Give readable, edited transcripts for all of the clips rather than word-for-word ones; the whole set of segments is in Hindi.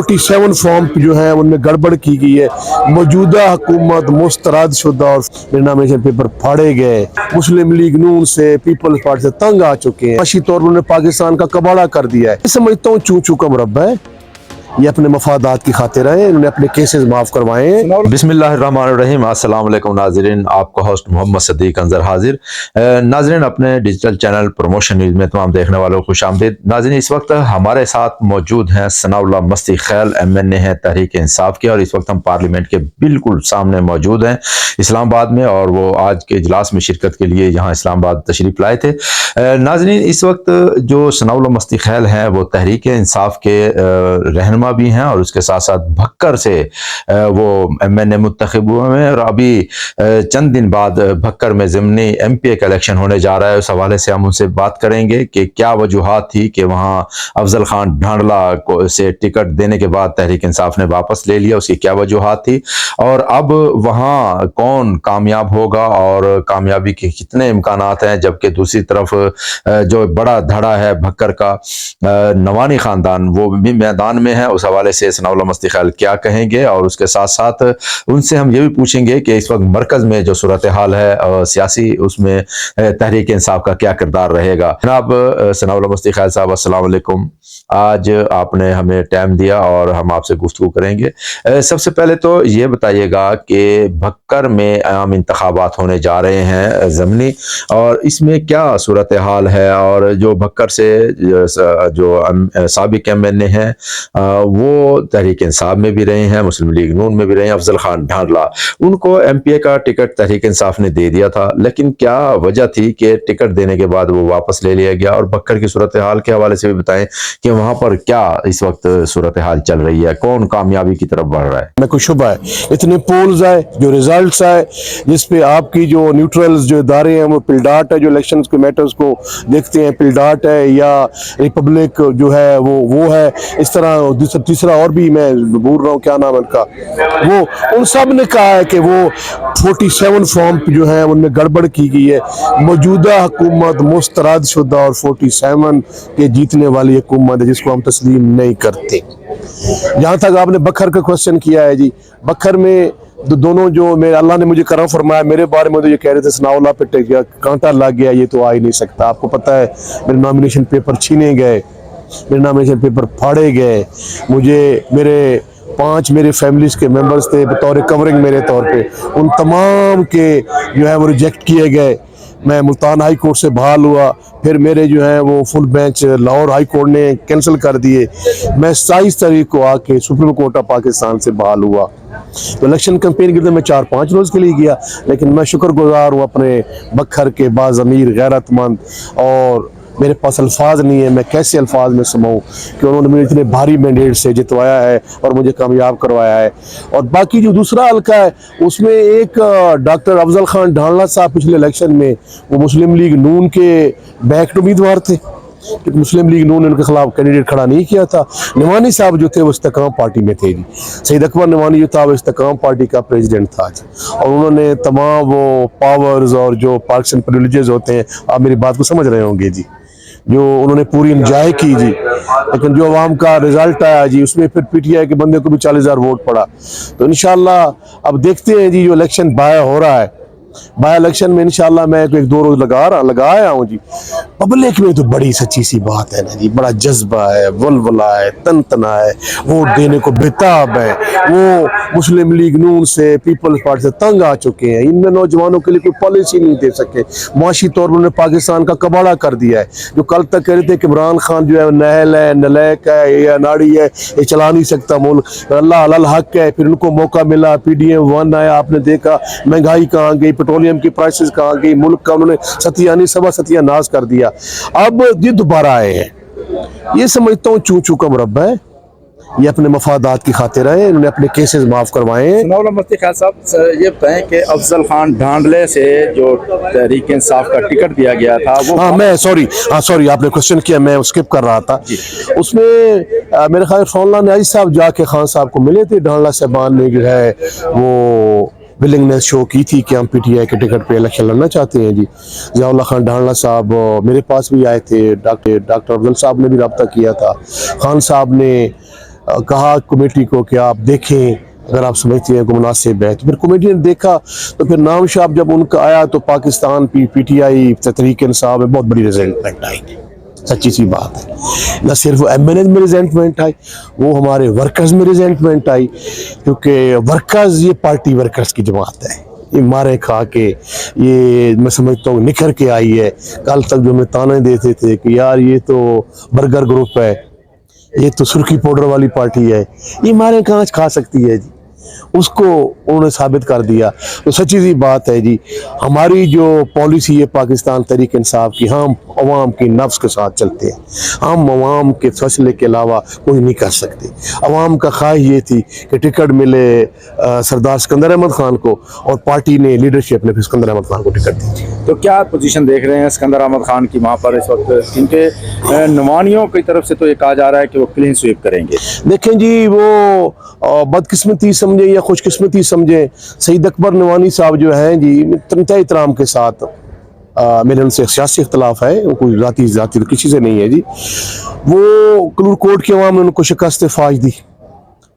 47 फॉर्म जो है उनमें गड़बड़ की गई है। मौजूदा हुकूमत मुस्तरद शुदा और नॉमिनेशन पेपर फाड़े गए। मुस्लिम लीग नून से पीपल्स पार्टी से तंग आ चुके हैं। माशी तौर पर उन्होंने पाकिस्तान का कबाड़ा कर दिया है। समझता हूँ चू चू का मुरब्बा है। ये अपने मफादात की खातिर है, इन्होंने अपने केसेस माफ करवाए हैं। बिस्मिल्लाहिर्रहमानिर्रहीम। अस्सलाम वालेकुम नाज़रीन, आपका होस्ट मोहम्मद सदीक अंजर हाजिर। नाज़रीन, अपने डिजिटल चैनल प्रमोशन न्यूज़ में तमाम देखने वालों को खुशामदीद। नाज़रीन, इस वक्त हमारे साथ मौजूद हैं सनाउल्लाह मस्ती खैल, MNA हैं तहरीक इंसाफ के, और इस वक्त हम पार्लियामेंट के बिल्कुल सामने मौजूद हैं इस्लामाबाद में, और वो आज के इजलास में शिरकत के लिए यहाँ इस्लामाबाद तशरीफ़ लाए थे। नाज़रीन, इस वक्त जो सनाउल्लाह मस्ती खैल हैं वो तहरीक इंसाफ के रहनुमा भी हैं, और उसके साथ साथ भक्कर से वो MNA मुंतखब हुए हैं, और अभी चंद दिन बाद भक्कर में ज़िमनी MPA का इलेक्शन होने जा रहा है। उस हवाले से हम उनसे बात करेंगे कि क्या वजूहात थी कि वहाँ अफजल खान ढांडला को से टिकट देने के बाद तहरीक इंसाफ ने वापस ले लिया, उसकी क्या वजूहात थी, और अब वहाँ कौन कामयाब होगा और कामयाबी के कितने इम्कानात हैं। जबकि दूसरी तरफ जो बड़ा धड़ा है भक्कर का, नवानी ख़ानदान, वो भी मैदान में है। उस हवाले से सनाउल्लाह मस्ती खैल क्या कहेंगे, और उसके साथ साथ उनसे हम ये भी पूछेंगे कि इस वक्त मरकज़ में जो सूरत हाल है सियासी, उसमें तहरीक इंसाफ का क्या किरदार रहेगा। जनाब सनाउल्लाह मस्ती खैल साहब, अस्सलाम वालेकुम। आज आपने हमें टाइम दिया और हम आपसे गुफ्तगू करेंगे। सबसे पहले तो ये बताइएगा कि भक्कर में आम इंतखाबात होने जा रहे हैं ज़मीनी, और इसमें क्या सूरत हाल है, और जो भक्कर से जो साबिक MNA हैं वो तहरीक इंसाफ में भी रहे हैं, मुस्लिम लीग नून में भी रहे हैं, अफजल खान ढांडला, उनको MPA का टिकट तहरीक इंसाफ ने दे दिया था, लेकिन क्या वजह थी कि टिकट देने के बाद वो वापस ले लिया गया। और भक्कर की सूरत हाल के हवाले से भी बताएं कि वहां पर क्या इस वक्त सूरत हाल चल रही है, कौन कामयाबी की तरफ बढ़ रहा है। मैं कुछ शुबा है, इतने पोल्स आए, जो रिजल्ट्स आए, जिसपे आपकी जो न्यूट्रल्स जो इदारे हैं, वो पिलडाट है, जो इलेक्शन के मैटर्स को देखते हैं, पिलडाट है या रिपब्लिक जो है वो है, इस तरह तीसरा और भी मैं भूल रहा हूँ क्या नाम है उनका, वो उन सब ने कहा है कि वो 47 फॉर्म जो है उनमें गड़बड़ की गई है। मौजूदा हुकूमत मुस्तरद शुदा और 47 के जीतने वाली हुकूमत है, जिसको हम तस्लीम नहीं करते। जहाँ तक आपने बखर का क्वेश्चन किया है जी, बखर में दोनों जो मेरे अल्लाह ने मुझे करम फरमाया, मेरे बारे में तो ये कह रहे थे सनाउल्लाह पे कांटा लग गया, ये तो आ ही नहीं सकता। आपको पता है मेरे नॉमिनेशन पेपर छीने गए, मेरे नॉमिनेशन पेपर फाड़े गए, मुझे मेरे फैमिलीज के मेंबर्स थे बतौर कवरिंग मेरे तौर पे, उन तमाम के जो है वो रिजेक्ट किए गए। मैं मुल्तान हाई कोर्ट से बहाल हुआ, फिर मेरे जो है वो full bench Lahore high court ने कैंसिल कर दिए। मैं 27 तारीख को आके सुप्रीम कोर्ट ऑफ पाकिस्तान से बहाल हुआ। तो इलेक्शन कैंपेन के लिए मैं 4-5 रोज़ के लिए गया, लेकिन मैं शुक्रगुजार हूँ अपने बखर के बाज़मीर गैरतमंद, और मेरे पास अल्फाज नहीं है, मैं कैसे अल्फाज में समाऊं कि उन्होंने मुझे इतने भारी मैंडेट से जितवाया है और मुझे कामयाब करवाया है। और बाकी जो दूसरा हल्का है उसमें एक डॉक्टर अफजल खान ढांडला साहब पिछले इलेक्शन में वो मुस्लिम लीग नून के बैक्ड उम्मीदवार थे, कि मुस्लिम लीग नून ने उनके खिलाफ कैंडिडेट खड़ा नहीं किया था। नवानी साहब जो थे वो इस्तेकाम पार्टी में थे जी, सईद अकबर नवानी जो था वो इस्तेकाम पार्टी का प्रेसिडेंट था जी, और उन्होंने तमाम वो पावर्स और जो पार्टिसन प्रिविलेजेस होते हैं, आप मेरी बात को समझ रहे होंगे जी, जो उन्होंने पूरी इंजॉय की जी। लेकिन जो अवाम का रिजल्ट आया जी, उसमें फिर PTI के बंदे को भी 40,000 वोट पड़ा। तो इंशाल्लाह अब देखते हैं जी, जो इलेक्शन बाय हो रहा है, बाय इलेक्शन में इंशाल्लाह मैं 1-2 रोज लगाया हूँ जी। पब्लिक में तो बड़ी सच्ची सी बात है ना जी, बड़ा जज्बा है, वलवला है, तनतना है, वोट देने को बेताब है। वो मुस्लिम लीग नून से पीपल्स पार्टी से तंग आ चुके हैं, इनमें नौजवानों के लिए कोई पॉलिसी नहीं दे सके। माशी तौर पर उन्होंने पाकिस्तान का कबाड़ा कर दिया है। जो कल तक कह रहे थे कि इमरान खान जो है नहल है, नलैक है, या नाड़ी है, ये चला नहीं सकता मुल्क, अल्लाह अल हक है, फिर उनको मौका मिला, PDM 1 आया, आपने देखा महंगाई कहाँ गई, पेट्रोलियम की प्राइसेस कहाँ गई, मुल्क का उन्होंने सत्यानाश कर दिया। अब ये दोबारा आए हैं, ये समझता हूँ चू चू का मुरब्बा है। ये अपने मफादात की खातिर है, इन्होंने अपने केसेस माफ करवाए हैं। सनाउल्लाह मस्ती खैल साहब, ये बताएं कि अफजल खान ढांडले से जो तहरीक इंसाफ का टिकट दिया गया था वो, सॉरी आपने क्वेश्चन किया, मैं स्किप कर रहा था। उसमें मेरे ख्याल फौलाना नाइज साहब जाके खान साहब को मिले थे, ढांडला साहबान ने जो है वो विलिंगनेस शो की थी कि हम PTI के टिकट पे इलेक्शन लड़ना चाहते हैं जी। ज़ियाउल्लाह खान ढांडला साहब मेरे पास भी आए थे, डॉक्टर अफजल साहब ने भी रब्ता किया था, खान साहब ने कहा कमेटी को कि आप देखें, अगर आप समझते हैं कि मुनासिब है। तो फिर कमेटी ने देखा, तो फिर नाम शाब जब उनका आया तो पाकिस्तान PTI तहरीक इंसाफ में बहुत बड़ी रिजल्टमेंट आई। सच्ची सी बात है, न सिर्फ MNS में रिजेंटमेंट आई, वो हमारे वर्कर्स में रिजेंटमेंट आई, क्योंकि वर्कर्स ये पार्टी वर्कर्स की जमात है। ये मारे खा के, ये मैं समझता हूँ निखर के आई है। कल तक जो हमें ताने देते थे कि यार ये तो बर्गर ग्रुप है, ये तो सुर्खी पाउडर वाली पार्टी है, ये मारे कहाँ खा सकती है जी, उसको उन्होंने साबित कर दिया। तो सच्ची सी बात है जी, हमारी जो पॉलिसी है पाकिस्तान तहरीक इंसाफ की, हम अवाम की नफ्स के साथ चलते हैं, हम अवाम के फैसले के अलावा कोई नहीं कर सकते। अवाम का ख्वाहिश ये थी कि टिकट मिले सरदार सिकंदर अहमद खान को, और पार्टी ने, लीडरशिप ने फिर सिकंदर अहमद खान को टिकट दी। तो क्या पोजीशन देख रहे हैं सिकंदर अहमद खान की वहाँ पर इस वक्त, क्योंकि नवानियों की तरफ से तो ये कहा जा रहा है कि वो क्लीन स्वीप करेंगे। देखें जी, वो बदकिस्मती समझे या खुशकिस्मती समझे, सईद अकबर नवानी साहब जो हैं जी, तनता एहतराम के साथ मेरे उनसे सियासी इख्तलाफ है, कोई जाती तो किसी से नहीं है जी। वो कलूर कोर्ट के अवाम ने उनको शिकस्त फाश दी।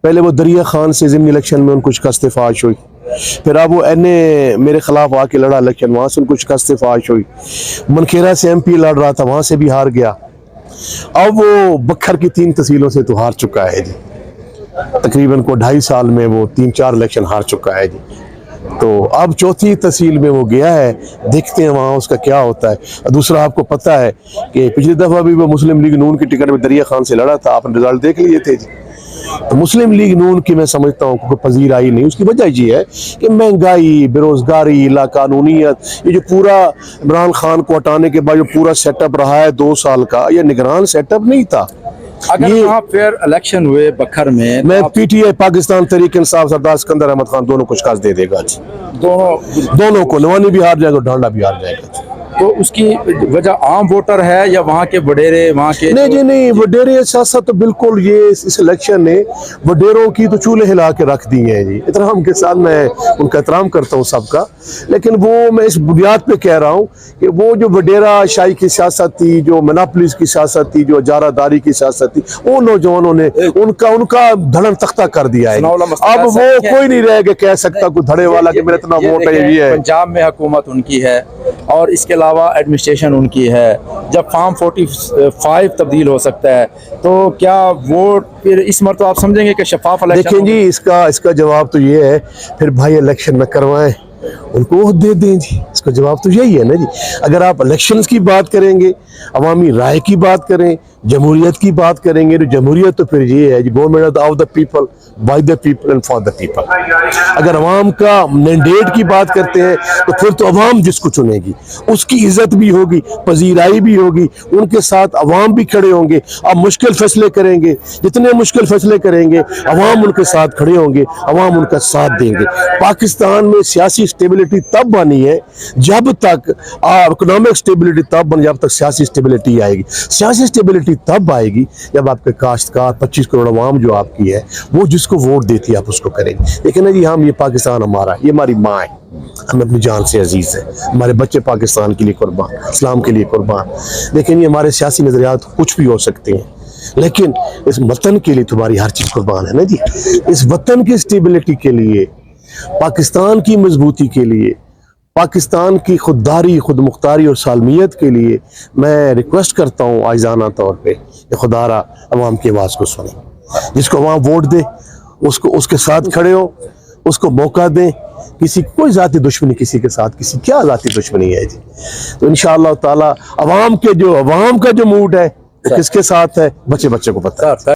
पहले वो दरिया खान से ज़िमनी इलेक्शन में उनको शिकस्त फाश हुई, फिर अब वो NA मेरे खिलाफ आके लड़ा इलेक्शन, वहाँ से उनको शिकस्त फाश हुई। मनखेरा से MP लड़ रहा था, वहाँ से भी हार गया। अब वो बखर की 3 तहसीलों से तो हार चुका है जी, तकरीबन को 2.5 साल में वो 3-4 इलेक्शन हार चुका है जी। तो अब 4थी तहसील में वो गया है, देखते हैं वहाँ उसका क्या होता है। दूसरा, आपको पता है कि पिछली दफ़ा भी वो मुस्लिम लीग नून की टिकट में दरिया खान से लड़ा था, आपने रिजल्ट देख लिए थे जी। तो मुस्लिम लीग नून की मैं समझता हूँ कोई पजीर आई नहीं। उसकी वजह ये है कि महंगाई, बेरोजगारी, लाकानूनियत, ये जो पूरा इमरान खान को हटाने के बाद जो पूरा सेटअप रहा है 2 साल का, यह निगरान सेटअप नहीं था। अगर वहाँ फेयर इलेक्शन हुए बखर में, मैं PTI पाकिस्तान तहरीक इंसाफ सरदार सिकंदर अहमद खान दोनों को शिकस्त दे देगा जी, दोनों को। नवानी भी हार जाएगा, ढांडा भी हार जाएगा। तो उसकी वजह आम वोटर है या वहाँ के वडेरे, वहाँ के? नहीं जी नहीं, वडेरे साथ तो बिल्कुल ये इस इलेक्शन ने वडेरों की तो चूल्हे हिला के रख दी हैं जी। एहतराम के साथ मैं उनका एहतराम करता हूँ सबका, लेकिन वो मैं इस बुनियाद पे कह रहा हूँ कि वो जो वडेरा शाही की सियासत थी, जो मोनोपोलीज की सियासत थी, जो इजारादारी की सियासत थी, वो नौजवानों ने उनका धड़न तख्ता कर दिया है। अब वो कोई नहीं रह के कह सकता कोई धड़े वाला कि मेरा इतना वोट है। ये है, पंजाब में हुकूमत उनकी है और इसके अलावा एडमिनिस्ट्रेशन उनकी है। जब फॉर्म 45 तब्दील हो सकता है, तो क्या वोट फिर इस मरतबा आप समझेंगे कि शफाफ इलेक्शन? देखें जी, इसका जवाब तो ये है, फिर भाई इलेक्शन न करवाएं, उनको वोट दे दें जी। इसका जवाब तो यही है ना जी। अगर आप इलेक्शंस की बात करेंगे, अवामी राय की बात करें, जमहूरियत की बात करेंगे, तो जमहूरियत तो फिर ये है जी, government of the people, by the people and for the people. अगर अवाम का मैंडेट की बात करते हैं तो फिर तो अवाम जिसको चुनेगी उसकी इज्जत भी होगी, पजीराई भी होगी, उनके साथ अवाम भी खड़े होंगे। आप मुश्किल फैसले करेंगे, जितने मुश्किल फैसले करेंगे अवाम उनके साथ खड़े होंगे, अवाम उनका साथ देंगे। पाकिस्तान में सियासी स्टेबिलिटी तब बनी है जब तक, इकोनॉमिक स्टेबिलिटी तब बनी जब तक सियासी स्टेबिलिटी आएगी। सियासी स्टेबिलिटी तब आएगी जब आपके काश्तकार 25 करोड़ अवाम जो आपकी है, वो जिसको वोट देती है आप उसको करेंगे। लेकिन जी हम, ये पाकिस्तान हमारा, ये हमारी माँ है, हमें अपनी जान से अजीज है, हमारे बच्चे पाकिस्तान के लिए कुर्बान, इस्लाम के लिए कुर्बान। लेकिन ये हमारे सियासी नजरियात कुछ भी हो सकते हैं, लेकिन इस वतन के लिए तुम्हारी हर चीज कुर्बान है ना जी। इस वतन की स्टेबिलिटी के लिए, पाकिस्तान की मजबूती के लिए, पाकिस्तान की खुददारी, खुद मुख्तारी और सालमियत के लिए मैं रिक्वेस्ट करता हूँ आइजाना तौर पे कि खुदारा अवाम की आवाज़ को सुने। जिसको अवाम वोट दे उसको, उसके साथ खड़े हो, उसको मौका दें। किसी कोई ज़ाती दुश्मनी किसी के साथ, किसी क्या ज़ाती दुश्मनी है जी। तो इंशाअल्लाह ताला अवाम का जो मूड है किसके साथ है, बच्चे को पता है।